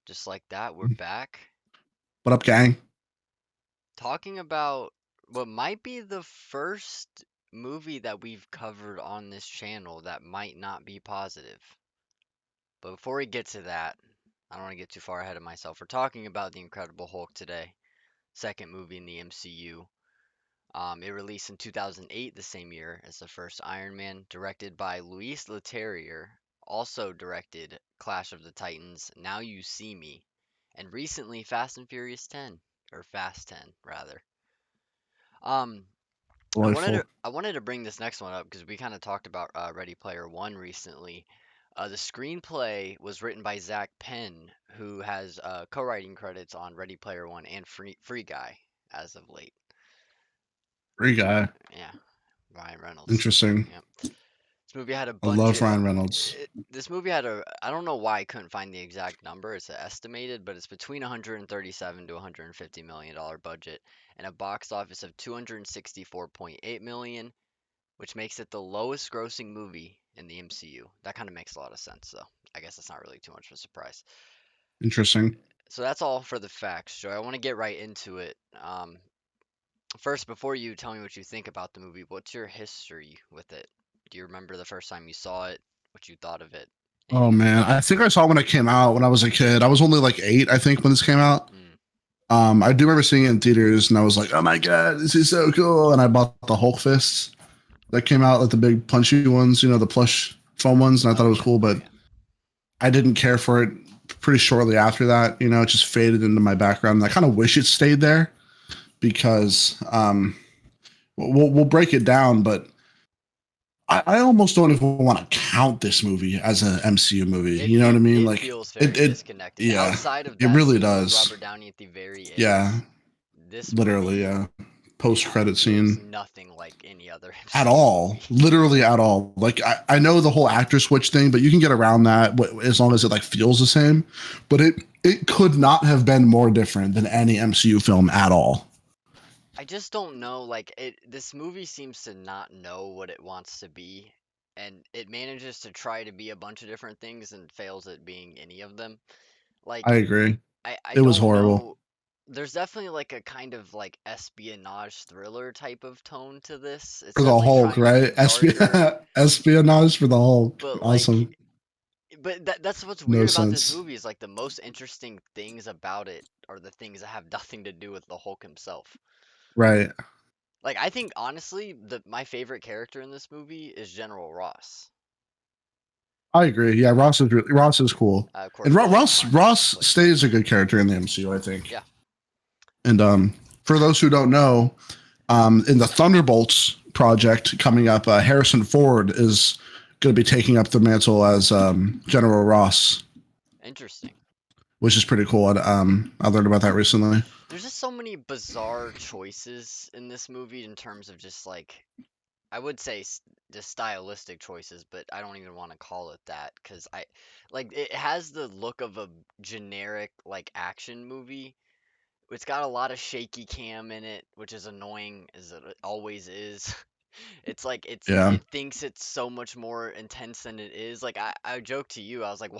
Just like that, we're back What up, gang? talking about what might be the first movie that we've covered on this channel that might not be positive. But before we get to that, I don't want to get too far ahead of myself. We're talking about The Incredible Hulk today, second movie in the MCU. It released in 2008, the same year as the first Iron Man, directed by Luis Leterrier, also directed Clash of the Titans, Now You See Me, and recently Fast and Furious 10, or Fast 10 rather. Um, Delightful. I wanted to bring this next one up because we kind of talked about Ready Player One recently. The screenplay was written by Zach Penn, who has co-writing credits on Ready Player One and Free Guy as of late. Great guy. Yeah, Ryan Reynolds. Interesting. Yep. This movie had a I bunch love of. Ryan Reynolds. This movie had a. I don't know why I couldn't find the exact number. It's estimated, but it's between 137 to 150 million dollar budget and a box office of 264.8 million, which makes it the lowest grossing movie in the MCU. That kind of makes a lot of sense, though. I guess it's not really too much of a surprise. Interesting. So that's all for the facts, Joe. I want to get right into it. First, before you tell me what you think about the movie, what's your history with it? Do you remember the first time you saw it? What you thought of it? Oh Anything like man, that? I think I saw it when it came out when I was a kid. I was only like 8, I think, when this came out. Mm. I do remember seeing it in theaters, and I was like, "Oh my god, this is so cool!" And I bought the Hulk fists that came out, like the big punchy ones, the plush foam ones, and I thought Oh it was yeah, cool. oh But yeah. I didn't care for it pretty shortly after that. It just faded into my background. And I kind of wish it stayed there because we'll break it down, but I almost don't even want to count this movie as an MCU movie. It You know what fe I mean? it Like feels very it disconnected. yeah, Outside of it that really scene with does. Robert Downey at the very Yeah, end, this literally, movie yeah. Post credit feels scene nothing like any other at MCU all, movie. literally at all. Like I know the whole actor switch thing, but you can get around that as long as it like feels the same. But it could not have been more different than any MCU film at all. I just don't know, like this movie seems to not know what it wants to be, and it manages to try to be a bunch of different things and fails at being any of them. I Like agree. I It was don't horrible. know. There's definitely like a kind of like espionage thriller type of tone to this. It's For the definitely Hulk, trying to be right? darker, Espionage for the Hulk. but Awesome. that's what's No weird about this sense. movie is like the most interesting things about it are the things that have nothing to do with the Hulk himself. Right. Like I think honestly, the my favorite character in this movie is General Ross. I agree. Yeah, Ross is cool, Of and course, William Hunt, Ross but stays a good character in the MCU, I think. yeah, And for those who don't know, in the Thunderbolts project coming up, Harrison Ford is going to be taking up the mantle as General Ross, interesting. which is pretty cool. And, I learned about that recently. There's just so many bizarre choices in this movie in terms of just like I would say just stylistic choices, but I don't even want to call it that because I like it has the look of a generic like action movie. It's got a lot of shaky cam in it, which is annoying as it always is. It's like Yeah, it thinks it's so much more intense than it is. Like I joked to you, I was like,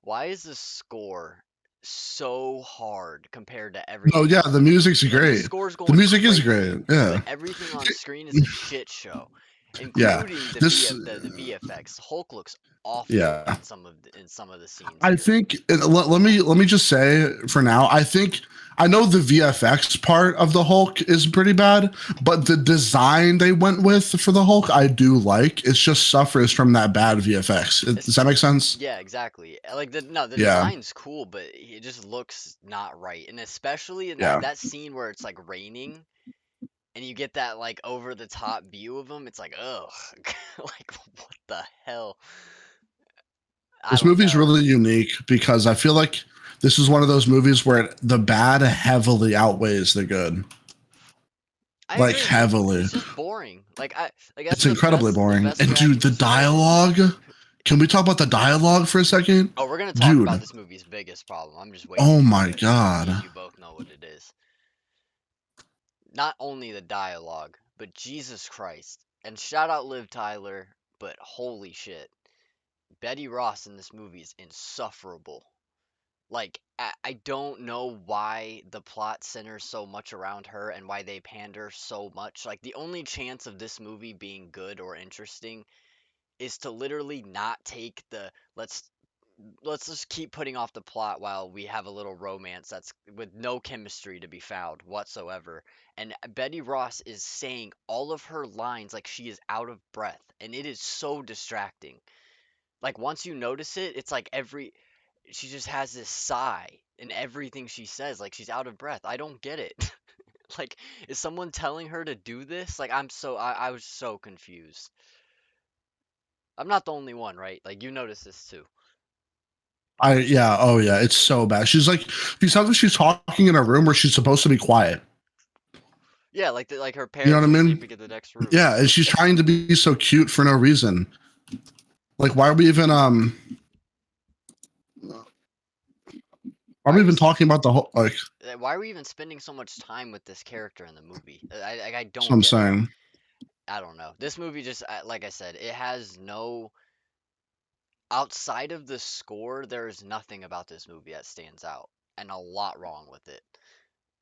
why is this score so hard compared to no, everything yeah, else? the music's Like the great. score's The going music is great. crazy, but Yeah, everything on screen is a shit show, yeah. including This, the VFX. Hulk looks awful yeah. in some of the scenes I here. think let me just say for now, I know the VFX part of the Hulk is pretty bad, but the design they went with for the Hulk I do like. It just suffers from that bad VFX. Does It's that make sense? yeah, exactly. Like the no, the Yeah, design's cool, but it just looks not right. And especially in yeah. that scene where it's like raining and you get that like over the top view of him, it's like ugh, like what the hell? I This don't movie's know. really unique because I feel like this is one of those movies where the bad heavily outweighs the good. I Like agree. heavily. It's just boring. Like that's It's incredibly the boring. best And way I dude, can the describe it. dialogue. Can we talk about the dialogue for a second? Oh, we're gonna talk about Dude, this movie's biggest problem. I'm just waiting oh for my me and god. you both know what it is. Not only the dialogue, but Jesus Christ. And shout out Liv Tyler, but holy shit. Betty Ross in this movie is insufferable. Like, I don't know why the plot centers so much around her and why they pander so much. Like the only chance of this movie being good or interesting is to literally not take the let's just keep putting off the plot while we have a little romance that's with no chemistry to be found whatsoever. And Betty Ross is saying all of her lines like she is out of breath, and it is so distracting. Like once you notice it, it's like every she just has this sigh in everything she says, like she's out of breath. I don't get it. Like, is someone telling her to do this? Like, I was so confused. I'm not the only one, right? Like, you notice this too. Yeah, oh yeah, it's so bad. She sounds like she's talking in a room where she's supposed to be quiet. Yeah, like her You know what parents I are mean? sleeping in the next room. Yeah, and she's trying to be so cute for no reason. Like, why are Why we are we even s- talking about the whole like? why are we even spending so much time with this character in the movie? I That's what don't I'm get it. saying. I don't know. This movie just like I said, it has no outside of the score, there is nothing about this movie that stands out and a lot wrong with it.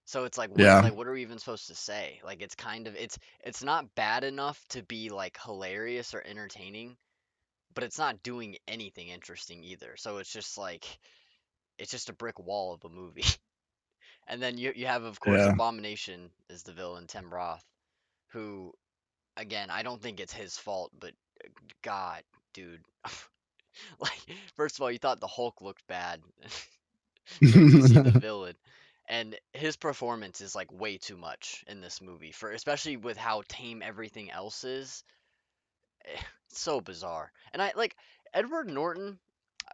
So it's Yeah, what are we even supposed to say? Like it's kind of it's not bad enough to be like hilarious or entertaining, but it's not doing anything interesting either. So it's just like it's just a brick wall of a movie. And then you have of course yeah. Abomination is the villain, Tim Roth, who again, I don't think it's his fault, but God, dude. Like first of all, you thought the Hulk looked bad. Wait till you see the villain. And his performance is like way too much in this movie for especially with how tame everything else is. It's so bizarre. And I like Edward Norton.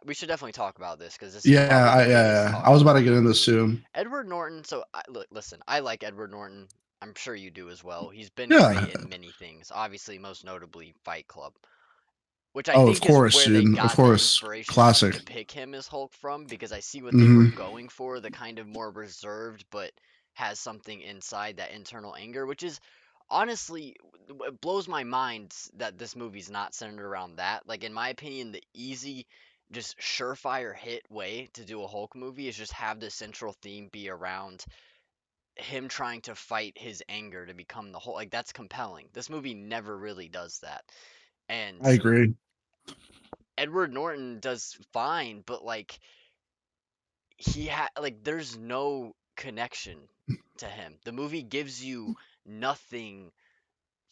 We should definitely talk about this because this is Yeah, probably the biggest yeah. I talking was about to point get of the into this movie. too. Edward Norton. So look, listen. I like Edward Norton. I'm sure you do as well. He's been great Yeah. in many things. Obviously, most notably Fight Club. Which I Oh, of think is course, where they dude. Of got the course. inspiration Classic. to pick him as Hulk from, because I see what they were Hmm. going for, the kind of more reserved but has something inside that internal anger, which is honestly it blows my mind that this movie's not centered around that. Like in my opinion, the easy just surefire hit way to do a Hulk movie is just have the central theme be around him trying to fight his anger to become the Hulk. Like that's compelling. This movie never really does that. And I agree. Edward Norton does fine, but like there's no connection to him. The movie gives you nothing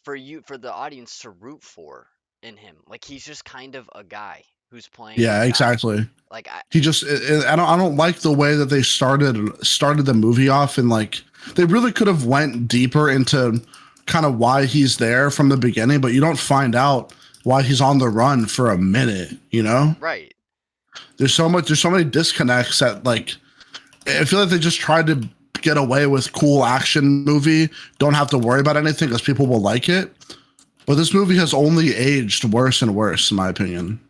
for the audience to root for in him. Like he's just kind of a guy who's playing a Yeah, guy. exactly. Like I He just I don't like the way that they started the movie off, and like they really could have went deeper into kind of why he's there from the beginning, but you don't find out why he's on the run for a minute, you know? right. There's so many disconnects that like I feel like they just tried to get away with cool action movie, don't have to worry about anything because people will like it. But this movie has only aged worse and worse, in my opinion.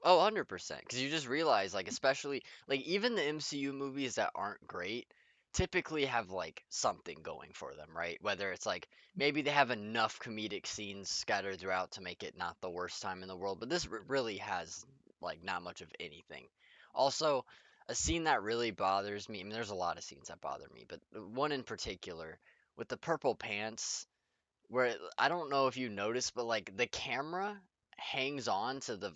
Oh, 100%. Because you just realize, like, especially, like, even the MCU movies that aren't great typically have, like, something going for them, right? Whether it's, like, maybe they have enough comedic scenes scattered throughout to make it not the worst time in the world, but this really has, like, not much of anything. Also, a scene that really bothers me, I mean, there's a lot of scenes that bother me, but one in particular, with the purple pants where I don't know if you noticed, but like the camera hangs on to the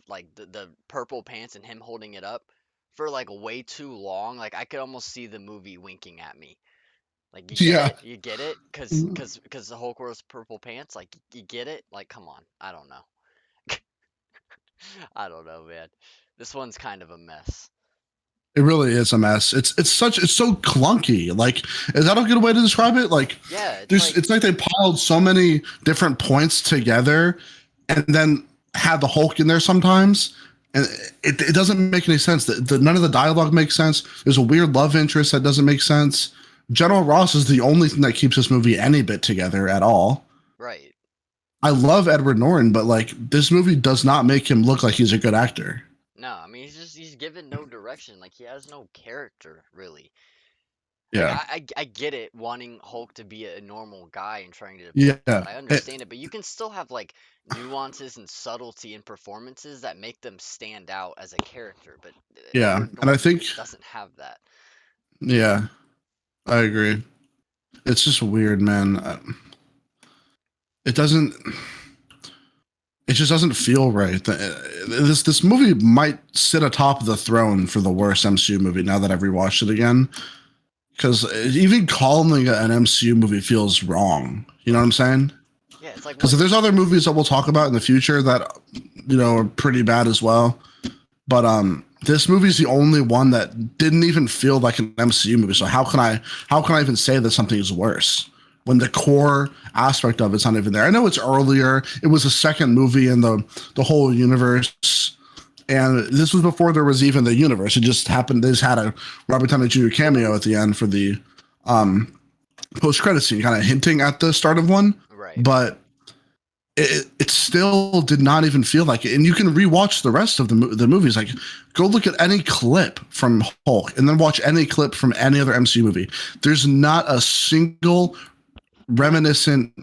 purple pants and him holding it up for like way too long. Like I could almost see the movie winking at me. Like you get Yeah. it? You get it? Cause the Hulk wears purple pants. Like you get it? Like come on. I don't know. I don't know, man. This one's kind of a mess. It really is a mess. It's so clunky. Like, is that a good way to describe it? Like, Yeah, it's there's like it's like they piled so many different points together, and then had the Hulk in there sometimes, and it doesn't make any sense. None of the dialogue makes sense. There's a weird love interest that doesn't make sense. General Ross is the only thing that keeps this movie any bit together at all. right. I love Edward Norton, but like this movie does not make him look like he's a good actor. No, I mean he's given no direction. Like he has no character really. Like Yeah. I get it wanting Hulk to be a normal guy and trying to depict that. Yeah. I understand it, but you can still have like nuances and subtlety in performances that make them stand out as a character. But Yeah. Edward And I Norton think, doesn't have that. yeah, I agree. It's just weird, man. It doesn't. It just doesn't feel right. This movie might sit atop the throne for the worst MCU movie now that I've rewatched it again. Because even calling it an MCU movie feels wrong. You know what I'm saying? Yeah, it's like Because what there's other movies that we'll talk about in the future that are pretty bad as well. But this movie's the only one that didn't even feel like an MCU movie. So how can I even say that something is worse when the core aspect of it's not even there? I know it's earlier. It was the second movie in the whole universe. And this was before there was even the universe. It just happened. They just had a Robert Downey Jr. cameo at the end for the post credit scene, kind of hinting at the start of one. right. But it still did not even feel like it. And you can rewatch the rest of the movies. Like, go look at any clip from Hulk, and then watch any clip from any other MCU movie. There's not a single reminiscent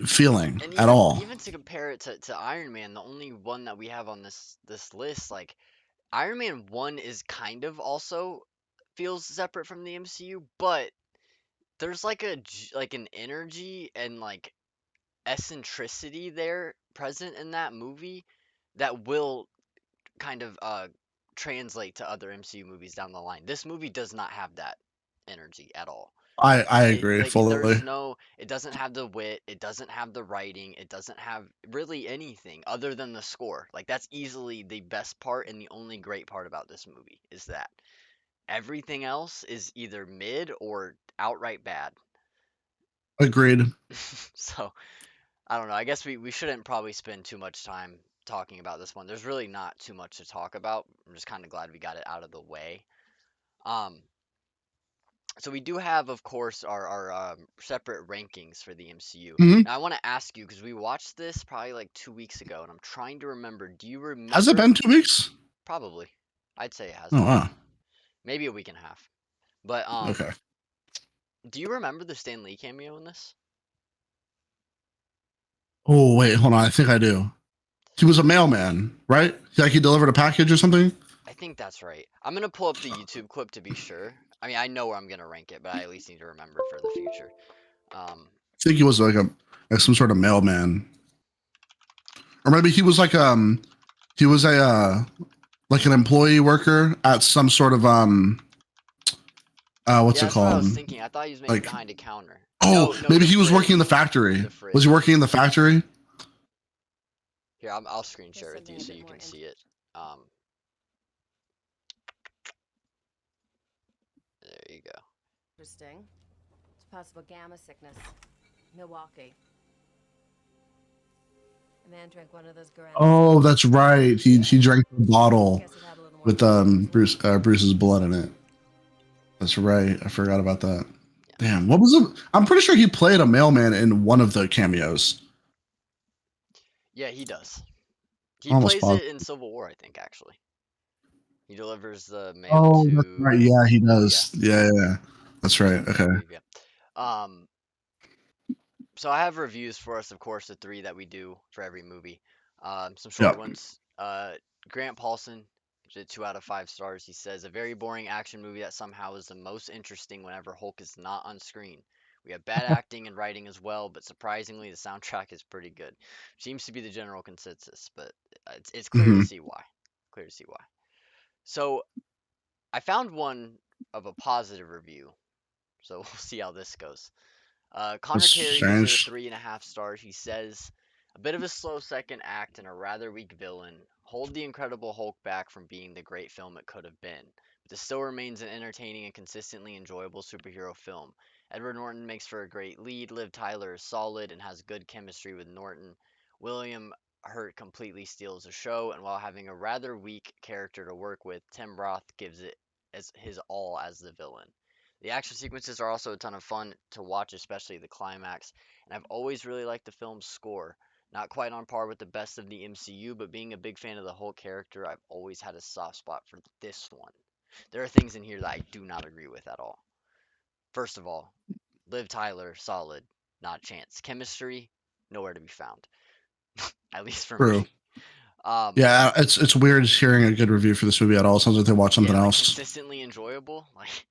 feeling And at even all. even to compare it to Iron Man, the only one that we have on this list, like Iron Man 1 is kind of also feels separate from the MCU, but there's like like an energy and like eccentricity there present in that movie that will kind of translate to other MCU movies down the line. This movie does not have that energy at all. I It agree like fully. it doesn't have the wit, it doesn't have the writing, it doesn't have really anything other than the score. Like that's easily the best part and the only great part about this movie is that everything else is either mid or outright bad. Agreed. So, I don't know. I guess we shouldn't probably spend too much time talking about this one. There's really not too much to talk about. I'm just kind of glad we got it out of the way. Um, so we do have, of course, our separate rankings for the MCU. Mm-hmm. Now I want to ask you because we watched this probably like 2 weeks ago, and I'm trying to remember. Do you Has it remember? been 2 weeks? Probably. I'd say it has Oh been. wow. Maybe a week and a half. But Okay. do you remember the Stan Lee cameo in this? Oh wait, hold on. I think I do. He was a mailman, right? Like he delivered a package or something. I think that's right. I'm gonna pull up the YouTube clip to be sure. I mean, I know where I'm gonna rank it, but I at least need to remember for the future. Um, I think he was like some sort of mailman, or maybe he was he was a like an employee worker at some sort of what's yeah, it that's what I called? was thinking. I thought he was maybe Like, behind a counter. oh, No, no, maybe the he was working in the fridge. factory. The Was he working fridge. in the factory? Here, I'll screen Here's share with something you a so bit you more can see it. Um, there you go. interesting. It's possible gamma sickness. Milwaukee. A man drank one of those Guaranas. Oh, that's right. He drank the bottle Guess it had a little more with juice than usual. Bruce's blood in it. That's right. I forgot about that. Yeah, Damn, what was it? I'm pretty sure he played a mailman in one of the cameos. yeah, he does. He Almost plays positive. it in Civil War, I think. Actually, he delivers the mail Oh, that's right. to. Yeah, he Yeah, does. Yeah, yeah, yeah. That's right. I Okay. believe. Yeah. Um, So I have reviews for us, of course, the three that we do for every movie. Some short Yep. ones. Grant Paulson gives it 2 out of 5 stars. He says a very boring action movie that somehow is the most interesting whenever Hulk is not on screen. We have bad acting and writing as well, but surprisingly, the soundtrack is pretty good. Seems to be the general consensus, but it's clear to Hmm. see why. Clear to see why. So I found one of a positive review, so we'll see how this goes. That's Connor Carey gives it a strange. 3.5 stars. He says, a bit of a slow second act and a rather weak villain hold the Incredible Hulk back from being the great film it could have been, but this still remains an entertaining and consistently enjoyable superhero film. Edward Norton makes for a great lead. Liv Tyler is solid and has good chemistry with Norton. William Hurt completely steals the show, and while having a rather weak character to work with, Tim Roth gives it as his all as the villain. The action sequences are also a ton of fun to watch, especially the climax, and I've always really liked the film's score. Not quite on par with the best of the MCU, but being a big fan of the Hulk character, I've always had a soft spot for this one. There are things in here that I do not agree with at all. First of all, Liv Tyler, solid, not a chance. Chemistry, nowhere to be found, at least for me. True. Um, Yeah, it's weird hearing a good review for this movie at all. It sounds like they watched yeah, something like else. consistently enjoyable. Like,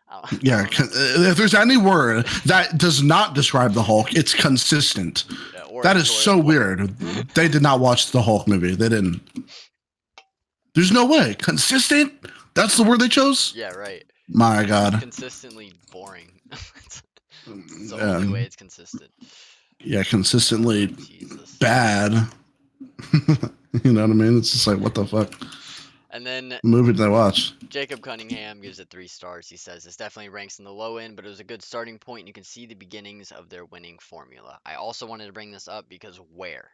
I Yeah, don't know. if there's any word that does not describe the Hulk, it's consistent. Yeah, or That is so enjoyable. weird. They did not watch the Hulk movie. They didn't. There's no way. Consistent? That's the word they chose? Yeah, right. My God. Consistently boring. It's the Yeah, only way it's consistent. yeah, consistently Jesus. bad. You know what I mean? It's just like, what the fuck And then movie did I watch? Jacob Cunningham gives it 3 stars. He says this definitely ranks in the low end, but it was a good starting point. And you can see the beginnings of their winning formula. I also wanted to bring this up because where?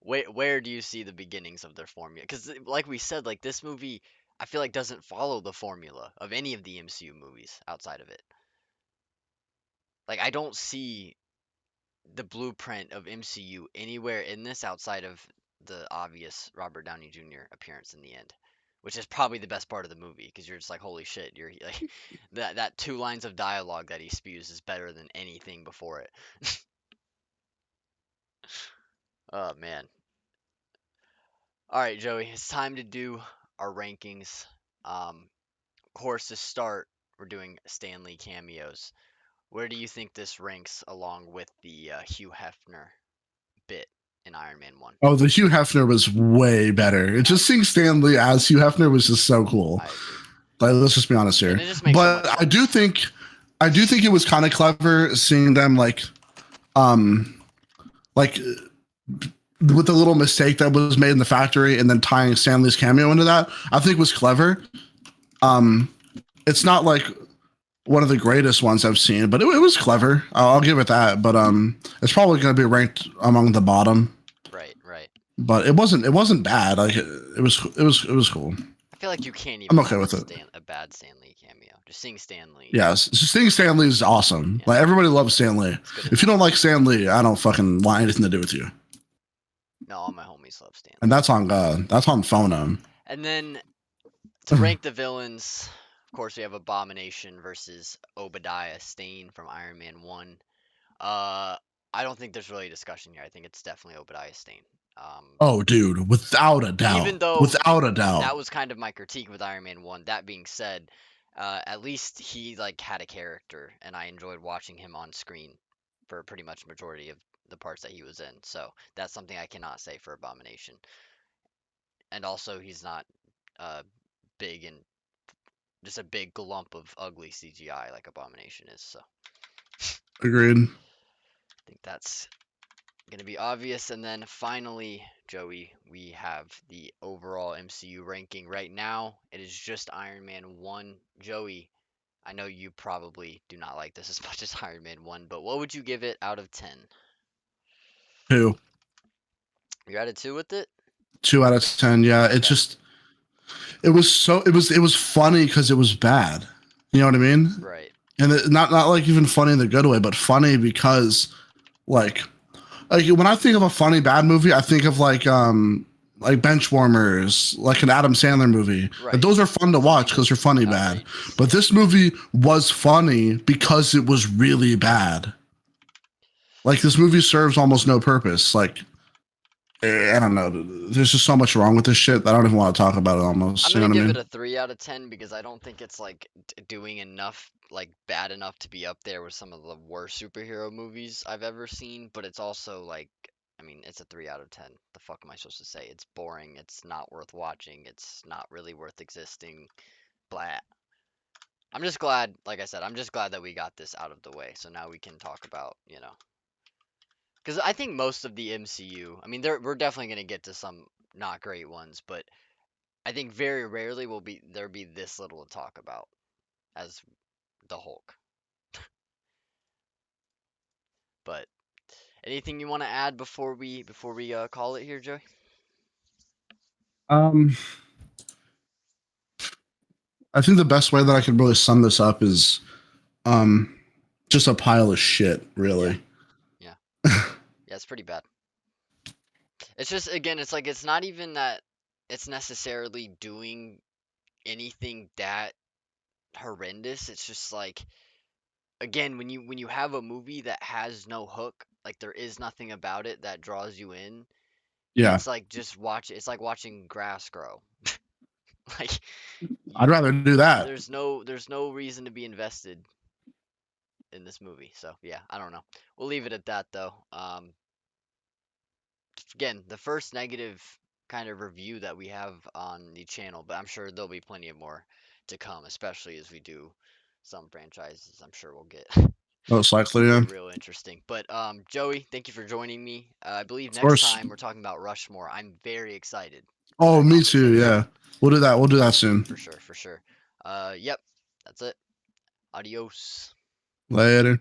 Where do you see the beginnings of their formula? Because like we said, like this movie, I feel like doesn't follow the formula of any of the MCU movies outside of it. Like I don't see the blueprint of MCU anywhere in this outside of the obvious Robert Downey Jr. appearance in the end, which is probably the best part of the movie because you're just like, holy shit, you're like that 2 lines of dialogue that he spews is better than anything before it. Oh man. All right, Joey, it's time to do our rankings. Of course, to start, we're doing Stanley cameos. Where do you think this ranks along with the Hugh Hefner bit in Iron Man 1? Oh, the Hugh Hefner was way better. I Just agree. seeing Stan Lee as Hugh Hefner was just so cool. I agree. Like, let's just be honest And here. it just makes so But much I do sense. think, I do think it was kind of clever seeing them um, like with the little mistake that was made in the factory and then tying Stanley's cameo into that. I think was clever. Um, it's not like one of the greatest ones I've seen, but it was clever. I'll give it that. But it's probably going to be ranked among the bottom. Right, right. But it wasn't bad. Like it was cool. I feel like you can't I'm even okay have with it. A bad Stan Lee cameo. Just seeing Stan Lee. Yes, just seeing Stanley is awesome. Yeah, Like everybody loves Stanley. it's good If you enough. don't like Stanley, I don't fucking want anything to do with you. No, all my homies love Stan And Lee. that's on phone. And then to rank the villains, of course, we have Abomination versus Obadiah Stane from Iron Man 1. Uh, I don't think there's really a discussion here. I think it's definitely Obadiah Stane. Oh, dude, without a doubt, Even though without a doubt, that was kind of my critique with Iron Man 1. That being said, at least he like had a character, and I enjoyed watching him on screen for pretty much majority of the parts that he was in. So that's something I cannot say for Abomination. And also, he's not big and just a big glump of ugly CGI like Abomination is. So agreed. I think that's gonna be obvious. And then finally, Joey, we have the overall MCU ranking right now. It is just Iron Man 1. Joey, I know you probably do not like this as much as Iron Man 1, but what would you give it out of 10? Two, You're at a 2 with it? 2 out of 10. Yeah, it Okay. just it was funny because it was bad. You know what I mean? Right. And not like even funny in the good way, but funny because like when I think of a funny bad movie, I think of like Benchwarmers, like an Adam Sandler movie. Like, Right. those are fun to watch Something because they're funny bad. outrageous. But Yeah. this movie was funny because it was really bad. Like this movie serves almost no purpose. Like I don't know. There's just so much wrong with this shit that I don't even want to talk about it. I'm Almost, you gonna know what I give it mean? a 3 out of 10 because I don't think it's like doing enough, like bad enough to be up there with some of the worst superhero movies I've ever seen. But it's also like, I mean, it's a 3 out of 10. The fuck am I supposed to say? It's boring. It's not worth watching. It's not really worth existing. Blah. I'm just glad, like I said, I'm just glad that we got this out of the way. So now we can talk about, because I think most of the MCU, I mean, we're definitely gonna get to some not great ones, but I think very rarely will there be this little to talk about as the Hulk. But anything you want to add before we call it here, Joey? Um, I think the best way that I could really sum this up is um, just a pile of shit, Yeah, really. yeah, yeah. It's pretty bad. It's just again, it's like it's not even that it's necessarily doing anything that horrendous. It's just like, again, when you have a movie that has no hook, like there is nothing about it that draws you in, Yeah, it's like just watch. It's like watching grass grow. Like I'd rather do that. there's no reason to be invested in this movie. So yeah, I don't know. We'll leave it at that though. Again, the first negative kind of review that we have on the channel, but I'm sure there'll be plenty of more to come, especially as we do some franchises. I'm sure we'll get Most likely, yeah. get real interesting. But Joey, thank you for joining me. I believe Of next course. time we're talking about Rushmore. I'm very excited for Oh, that me too. Yeah, conversation. we'll do that. We'll do that soon. For sure, for sure. Yep, that's it. Adios. Later.